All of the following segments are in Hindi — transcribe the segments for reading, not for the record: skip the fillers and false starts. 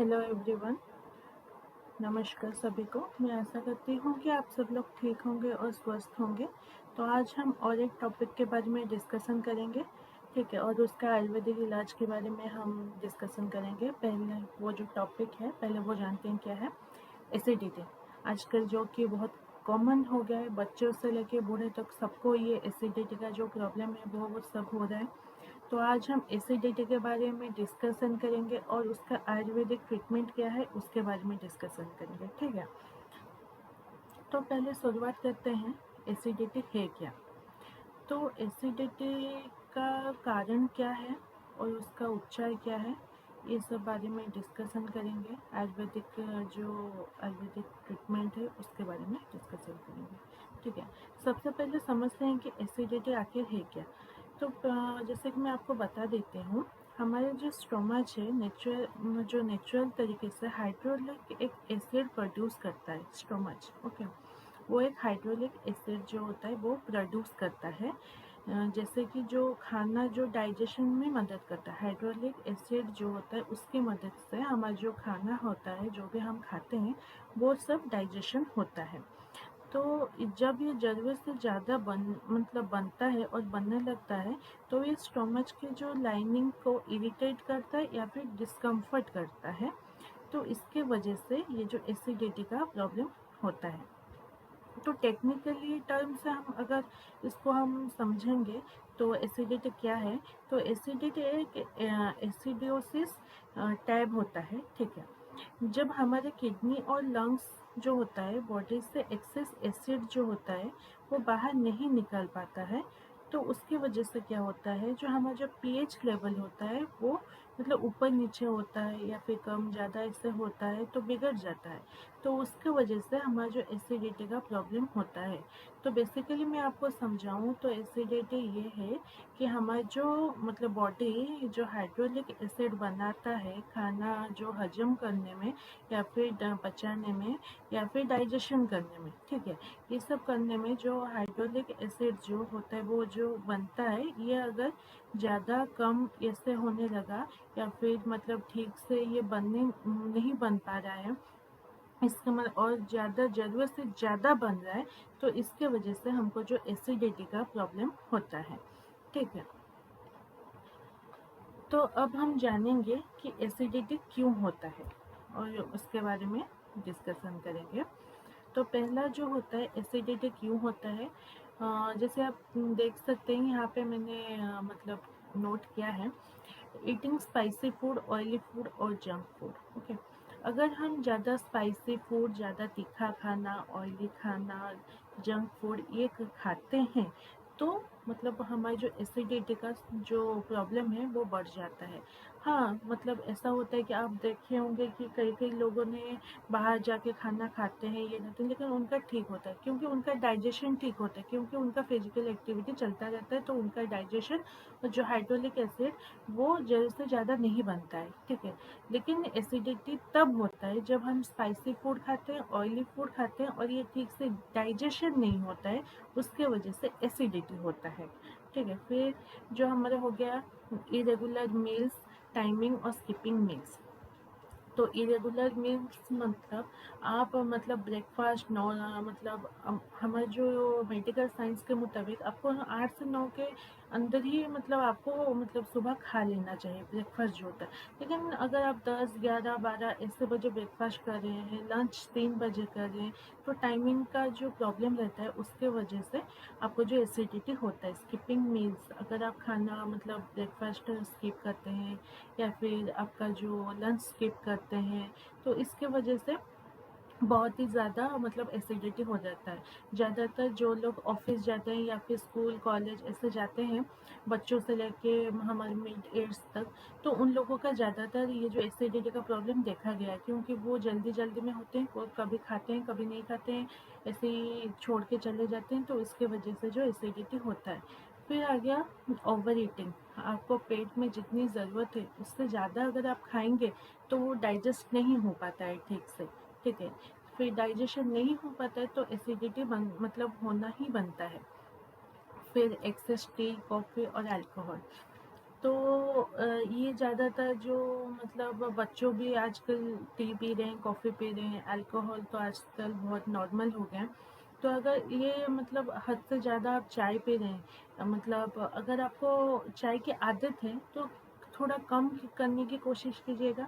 हेलो एवरीवन, नमस्कार सभी को। मैं आशा करती हूँ कि आप सब लोग ठीक होंगे और स्वस्थ होंगे। तो आज हम और एक टॉपिक के बारे में डिस्कशन करेंगे, ठीक है, और उसका आयुर्वेदिक इलाज के बारे में हम डिस्कशन करेंगे। पहले वो जो टॉपिक है, पहले वो जानते हैं क्या है। एसिडिटी आजकल जो कि बहुत कॉमन हो गया है, बच्चों से लेके बूढ़े तक सबको ये एसिडिटी का जो प्रॉब्लम है वो सब हो रहा है। तो आज हम एसिडिटी के बारे में डिस्कशन करेंगे और उसका आयुर्वेदिक ट्रीटमेंट क्या है उसके बारे में डिस्कशन करेंगे, ठीक है। तो पहले शुरुआत करते हैं, एसिडिटी है क्या। तो एसिडिटी का कारण क्या है और उसका उपचार क्या है, ये सब बारे में डिस्कशन करेंगे। आयुर्वेदिक ट्रीटमेंट है उसके बारे में डिस्कशन करेंगे, ठीक है। सबसे पहले समझते हैं कि एसिडिटी आखिर है क्या। तो जैसे कि मैं आपको बता देती हूँ, हमारे जो स्टोमच है नेचुरल तरीके से हाइड्रोलिक एक एसिड प्रोड्यूस करता है स्टोमच, ओके। वो एक हाइड्रोलिक एसिड जो होता है वो प्रोड्यूस करता है। जैसे कि जो खाना जो डाइजेशन में मदद करता है, हाइड्रोलिक एसिड जो होता है उसकी मदद से हमारा जो खाना होता है, जो भी हम खाते हैं, वो सब डाइजेशन होता है। तो जब ये ज़रूरत से ज़्यादा बनता है और बनने लगता है, तो ये स्टोमच की जो लाइनिंग को इरिटेट करता है या फिर डिस्कम्फर्ट करता है। तो इसके वजह से ये जो एसिडिटी का प्रॉब्लम होता है। तो टेक्निकली टर्म से हम अगर इसको हम समझेंगे, तो एसिडिटी क्या है। तो एसिडिटी एक एसिडियोसिस टैब होता है, ठीक है। जब हमारे किडनी और लंग्स जो होता है, बॉडी से एक्सेस एसिड जो होता है वो बाहर नहीं निकल पाता है, तो उसकी वजह से क्या होता है, जो हमारा जो पीएच लेवल होता है वो मतलब ऊपर नीचे होता है या फिर कम ज़्यादा ऐसे होता है, तो बिगड़ जाता है। तो उसकी वजह से हमारा जो एसिडिटी का प्रॉब्लम होता है। तो बेसिकली मैं आपको समझाऊं तो एसिडिटी ये है कि हमारा जो मतलब बॉडी जो हाइड्रोलिक एसिड बनाता है खाना जो हजम करने में या फिर पचाने में या फिर डाइजेशन करने में, ठीक है, ये सब करने में जो हाइड्रोलिक एसिड जो होता है वो जो बनता है, ये अगर ज़्यादा कम ऐसे होने लगा या फिर मतलब ठीक से ये बनने नहीं बन पा रहा है, इसका मतलब और ज़्यादा ज़रूरत से ज़्यादा बन रहा है, तो इसके वजह से हमको जो एसिडिटी का प्रॉब्लम होता है, ठीक है। तो अब हम जानेंगे कि एसिडिटी क्यों होता है और उसके बारे में डिस्कशन करेंगे। तो पहला जो होता है एसिडिटी क्यों होता है, जैसे आप देख सकते हैं यहाँ पे मैंने मतलब नोट किया है, eating spicy food, oily food और जंक फूड, ओके। अगर हम ज़्यादा स्पाइसी फूड, ज़्यादा तीखा खाना, ऑयली खाना, जंक फूड ये खाते हैं, तो मतलब हमारी जो एसिडिटी का जो प्रॉब्लम है वो बढ़ जाता है। हाँ, मतलब ऐसा होता है कि आप देखे होंगे कि कई कई लोगों ने बाहर जाके खाना खाते हैं, ये करते हैं, लेकिन उनका ठीक होता है क्योंकि उनका डाइजेशन ठीक होता है, क्योंकि उनका फिजिकल एक्टिविटी चलता रहता है, तो उनका डाइजेशन और जो हाइड्रोलिक एसिड वो ज़रूरत से ज़्यादा नहीं बनता है, ठीक है। लेकिन एसिडिटी तब होता है जब हम स्पाइसी फूड खाते हैं, ऑयली फूड खाते हैं और ये ठीक से डाइजेशन नहीं होता है, उसके वजह से एसिडिटी होता है, ठीक है। फिर जो हमारा हो गया इरेगुलर मील्स, टाइमिंग और स्किपिंग मील्स। तो इरेगुलर मील्स मतलब आप मतलब ब्रेकफास्ट नौ मतलब हमारे जो मेडिकल साइंस के मुताबिक आपको 8 से 9 के अंदर ही मतलब आपको मतलब सुबह खा लेना चाहिए ब्रेकफास्ट जो होता है। लेकिन अगर आप 10 11 12 ऐसे बजे ब्रेकफास्ट कर रहे हैं, लंच 3 बजे कर रहे हैं, तो टाइमिंग का जो प्रॉब्लम रहता है उसके वजह से आपको जो एसिडिटी होता है। स्किपिंग मील्स, अगर आप खाना मतलब ब्रेकफास्ट स्किप करते हैं या फिर आपका जो लंच स्किप करते हैं, तो इसके वजह से बहुत ही ज़्यादा मतलब एसिडिटी हो जाता है। ज़्यादातर जो लोग ऑफिस जाते हैं या फिर स्कूल कॉलेज ऐसे जाते हैं, बच्चों से लेके हमारे मिड एज तक, तो उन लोगों का ज़्यादातर ये जो एसिडिटी का प्रॉब्लम देखा गया है, क्योंकि वो जल्दी जल्दी में होते हैं, वो कभी खाते हैं कभी नहीं खाते हैं, ऐसे ही छोड़ के चले जाते हैं, तो इसके वजह से जो एसिडिटी होता है। फिर आ गया ओवर ईटिंग। आपको पेट में जितनी ज़रूरत है उससे ज़्यादा अगर आप खाएंगे तो वो डाइजेस्ट नहीं हो पाता है ठीक से, ठीक है। फिर डाइजेशन नहीं हो पाता है तो एसिडिटी मतलब होना ही बनता है। फिर एक्सेस टी, कॉफ़ी और अल्कोहल। तो ये ज़्यादातर जो मतलब बच्चों भी आजकल टी पी रहे हैं, कॉफ़ी पी रहे हैं, अल्कोहल तो आजकल बहुत नॉर्मल हो गया है। तो अगर ये मतलब हद से ज़्यादा आप चाय पी रहे हैं, मतलब अगर आपको चाय की आदत है तो थोड़ा कम करने की कोशिश कीजिएगा,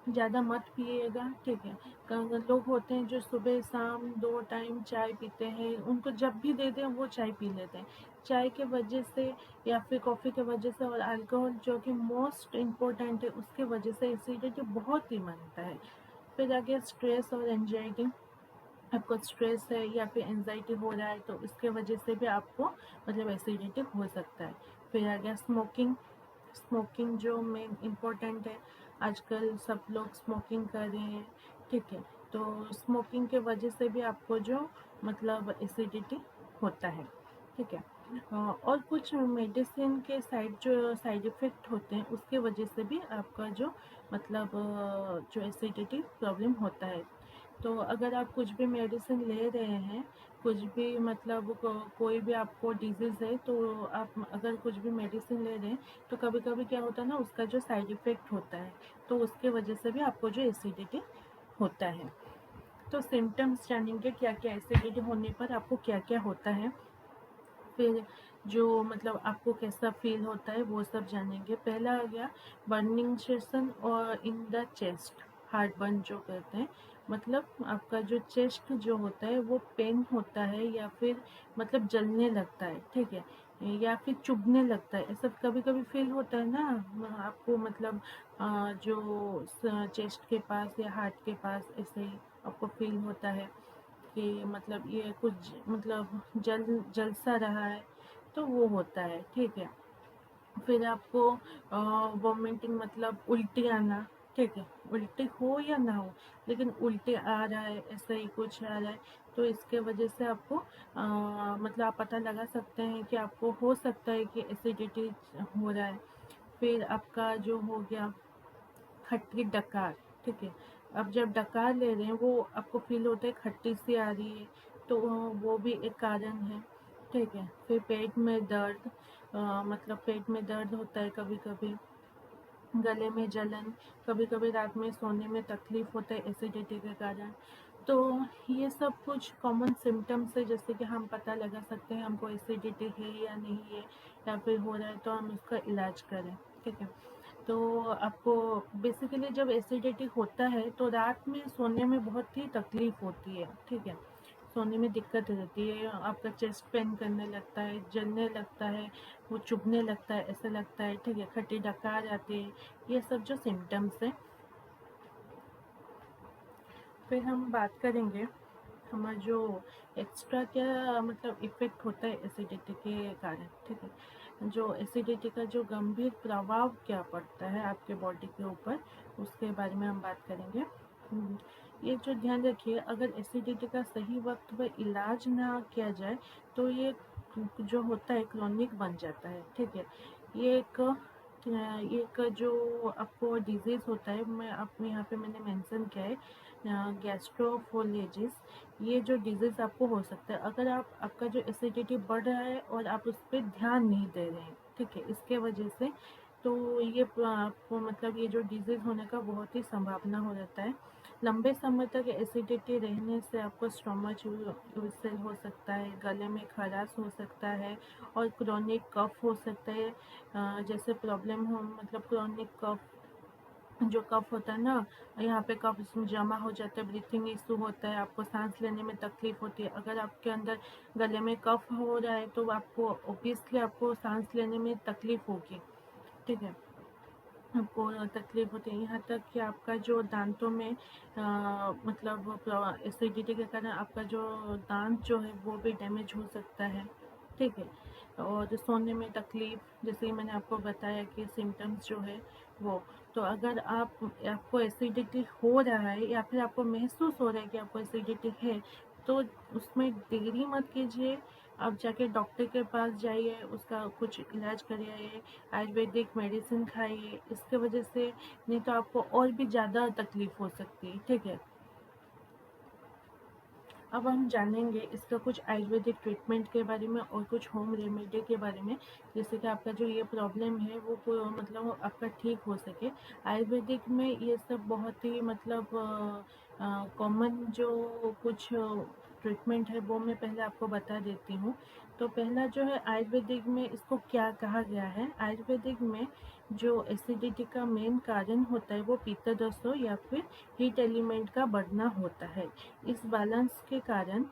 ज़्यादा मत पिएगा, ठीक है। लोग होते हैं जो सुबह शाम 2 टाइम चाय पीते हैं, उनको जब भी दे दें वो चाय पी लेते हैं। चाय के वजह से या फिर कॉफ़ी के वजह से और अल्कोहल जो कि मोस्ट इम्पोर्टेंट है उसके वजह से एसिडिटी बहुत ही बनता है। फिर आगे स्ट्रेस और एंजाइटी, आपको स्ट्रेस है या फिर एंजाइटी हो रहा है तो इसके वजह से भी आपको मतलब एसिडिटी हो सकता है। फिर आ गया स्मोकिंग। स्मोकिंग जो मेन इम्पोर्टेंट है, आजकल सब लोग स्मोकिंग कर रहे हैं, ठीक है। तो स्मोकिंग के वजह से भी आपको जो मतलब एसिडिटी होता है, ठीक है। और कुछ मेडिसिन के साइड इफ़ेक्ट होते हैं उसके वजह से भी आपका जो मतलब जो एसिडिटी प्रॉब्लम होता है। तो अगर आप कुछ भी मेडिसिन ले रहे हैं, कुछ भी मतलब कोई भी आपको डिजीज़ है तो आप अगर कुछ भी मेडिसिन ले रहे हैं तो कभी-कभी क्या होता है ना, उसका जो साइड इफ़ेक्ट होता है तो उसके वजह से भी आपको जो एसिडिटी होता है। तो सिम्पटम्स जानेंगे क्या-क्या एसिडिटी होने पर आपको क्या-क्या होता है। फिर जो मतलब आपको कैसा फ़ील होता है वो सब जानेंगे। पहला आ गया बर्निंग सेंसेशन और in the chest, heart burn जो कहते हैं। मतलब आपका जो चेस्ट जो होता है वो पेन होता है या फिर मतलब जलने लगता है, ठीक है? या फिर चुभने लगता है, ऐसा कभी-कभी फ़ील होता है ना आपको मतलब जो चेस्ट के पास या हार्ट के पास ऐसे ही आपको फ़ील होता है कि मतलब ये कुछ मतलब जल सा रहा है, तो वो होता है, ठीक है। फिर आपको वॉमिटिंग मतलब उल्टी आना, ठीक है। उल्टी हो या ना हो लेकिन उल्टी आ रहा है, ऐसा ही कुछ आ रहा है, तो इसके वजह से आपको मतलब आप पता लगा सकते हैं कि आपको हो सकता है कि एसिडिटी हो रहा है। फिर आपका जो हो गया खट्टी डकार, ठीक है। अब जब डकार ले रहे हैं वो आपको फ़ील होता है खट्टी सी आ रही है, तो वो भी एक कारण है, ठीक है। फिर पेट में दर्द, मतलब पेट में दर्द होता है कभी-कभी, गले में जलन, कभी-कभी रात में सोने में तकलीफ़ होता है एसिडिटी के कारण। तो ये सब कुछ कॉमन सिम्पटम्स है जैसे कि हम पता लगा सकते हैं हमको एसिडिटी है या नहीं है, या फिर हो रहा है तो हम उसका इलाज करें, ठीक है। तो आपको बेसिकली जब एसिडिटी होता है तो रात में सोने में बहुत ही तकलीफ़ होती है, ठीक है। सोने में दिक्कत रहती है, आपका चेस्ट पेन करने लगता है, जलने लगता है, वो चुभने लगता है, ऐसा लगता है, ठीक है, खट्टी डकार आती है, ये सब जो सिम्पटम्स हैं। फिर हम बात करेंगे हमारा जो एक्स्ट्रा क्या मतलब इफ़ेक्ट होता है एसिडिटी के कारण, ठीक है। जो एसिडिटी का जो गंभीर प्रभाव क्या पड़ता है आपके बॉडी के ऊपर, उसके बारे में हम बात करेंगे। ये जो ध्यान रखिए, अगर एसिडिटी का सही वक्त पर इलाज ना किया जाए तो ये जो होता है क्रोनिक बन जाता है, ठीक है। ये एक जो आपको डिजीज़ होता है, मैं अपने यहाँ पे मैंने मेंशन किया है गैस्ट्रोफोलेजिस। ये जो डिज़ीज़ आपको हो सकता है अगर आपका जो एसिडिटी बढ़ रहा है और आप उस पे ध्यान नहीं दे रहे हैं, ठीक है, इसके वजह से। तो ये आपको मतलब ये जो डिज़ीज़ होने का बहुत ही संभावना हो जाता है। लंबे समय तक एसिडिटी रहने से आपको स्टमच अल्सर हो सकता है, गले में खराश हो सकता है और क्रोनिक कफ हो सकता है। जैसे प्रॉब्लम हो मतलब क्रोनिक कफ, जो कफ होता है ना, यहाँ पे कफ इसमें जमा हो जाता है, ब्रीथिंग इशू होता है, आपको सांस लेने में तकलीफ होती है। अगर आपके अंदर गले में कफ हो रहा है तो आपको ऑब्वियसली आपको सांस लेने में तकलीफ होगी, ठीक है। आपको तकलीफ होती है, यहाँ तक कि आपका जो दांतों में मतलब एसिडिटी के कारण आपका जो दांत जो है वो भी डैमेज हो सकता है, ठीक है। और सोने में तकलीफ़, जैसे ही मैंने आपको बताया कि सिम्टम्स जो है वो। तो अगर आपको एसिडिटी हो रहा है या फिर आपको महसूस हो रहा है कि आपको एसिडिटी है, तो उसमें देरी मत कीजिए, आप जाके डॉक्टर के पास जाइए, उसका कुछ इलाज कराइए, आयुर्वेदिक मेडिसिन खाइए, इसके वजह से नहीं तो आपको और भी ज़्यादा तकलीफ़ हो सकती है, ठीक है। अब हम जानेंगे इसका कुछ आयुर्वेदिक ट्रीटमेंट के बारे में और कुछ होम रेमेडी के बारे में, जिससे कि आपका जो ये प्रॉब्लम है वो मतलब आपका ठीक हो सके। आयुर्वेदिक में ये सब बहुत ही मतलब कॉमन जो कुछ ट्रीटमेंट है वो मैं पहले आपको बता देती हूँ। तो पहला जो है आयुर्वेदिक में इसको क्या कहा गया है, आयुर्वेदिक में जो एसिडिटी का मेन कारण होता है वो पित्तदोष या फिर हीट एलिमेंट का बढ़ना होता है। इस बैलेंस के कारण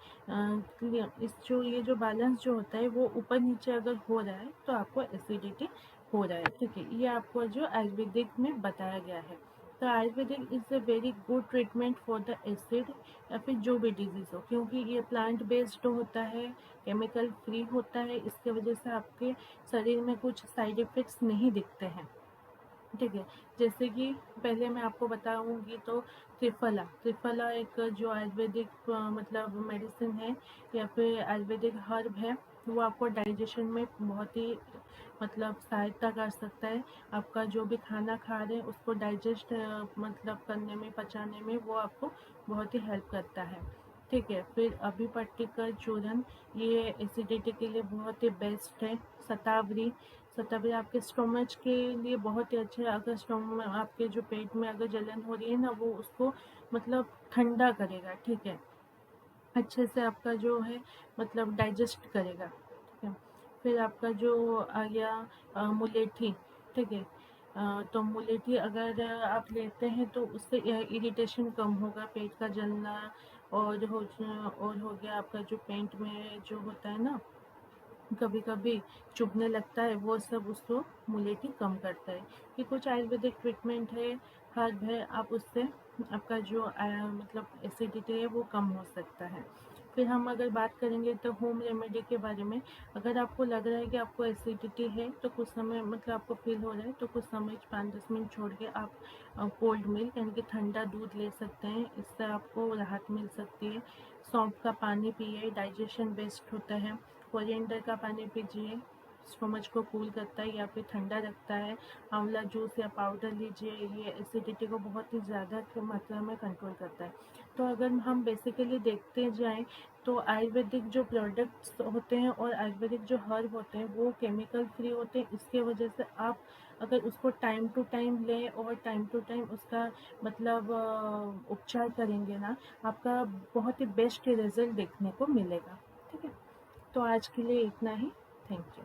ये जो बैलेंस जो होता है वो ऊपर नीचे अगर हो रहा है तो आपको एसिडिटी हो रहा है। ठीक है, ये आपको जो आयुर्वेदिक में बताया गया है। तो Ayurvedic is a very good treatment for the acid या फिर जो भी डिजीज़ हो, क्योंकि ये प्लांट बेस्ड होता है, केमिकल फ्री होता है, इसके वजह से आपके शरीर में कुछ साइड इफ़ेक्ट्स नहीं दिखते हैं। ठीक है, जैसे कि पहले मैं आपको बताऊंगी तो त्रिफला त्रिफला एक जो आयुर्वेदिक मतलब मेडिसिन है या फिर आयुर्वेदिक हर्ब है, वो आपको डाइजेशन में बहुत ही मतलब सहायता कर सकता है। आपका जो भी खाना खा रहे हैं उसको डाइजेस्ट मतलब करने में, पचाने में वो आपको बहुत ही हेल्प करता है। ठीक है, फिर अभिपट्टिका चूर्ण, ये एसिडिटी के लिए बहुत ही बेस्ट है। शतावरी शतावरी आपके स्टोमच के लिए बहुत ही अच्छा है। अगर आपके जो पेट में अगर जलन हो रही है ना, वो उसको मतलब ठंडा करेगा। ठीक है, अच्छे से आपका जो है मतलब डाइजेस्ट करेगा। ठीक है, फिर आपका जो आ गया मुलेठी। ठीक है, तो मुलेठी अगर आप लेते हैं तो उससे इरिटेशन कम होगा, पेट का जलना और हो गया आपका जो पेट में जो होता है ना, कभी कभी चुभने लगता है, वो सब उसको मुलेठी कम करता है। ये कुछ आयुर्वेदिक ट्रीटमेंट है, हर्ब है, आप उससे आपका जो मतलब एसिडिटी है वो कम हो सकता है। फिर हम अगर बात करेंगे तो होम रेमेडी के बारे में, अगर आपको लग रहा है कि आपको एसिडिटी है तो कुछ समय मतलब आपको फील हो रहा है तो कुछ समय 5-10 मिनट छोड़ के आप कोल्ड मिल्क यानी कि ठंडा दूध ले सकते हैं, इससे आपको राहत मिल सकती है। सौंफ का पानी पिए, डाइजेशन बेस्ट होता है। कोरिएंडर का पानी पीजिए, स्टोमच को कूल करता है या फिर ठंडा रखता है। आंवला जूस या पाउडर लीजिए, ये एसिडिटी को बहुत ही ज़्यादा मात्रा में कंट्रोल करता है। तो अगर हम बेसिकली देखते जाएं तो आयुर्वेदिक जो प्रोडक्ट्स होते हैं और आयुर्वेदिक जो हर्ब होते हैं वो केमिकल फ्री होते हैं। इसके वजह से आप अगर उसको टाइम टू टाइम लें और टाइम टू टाइम उसका मतलब उपचार करेंगे ना, आपका बहुत ही बेस्ट रिजल्ट देखने को मिलेगा। ठीक है, तो आज के लिए इतना ही। Thank you.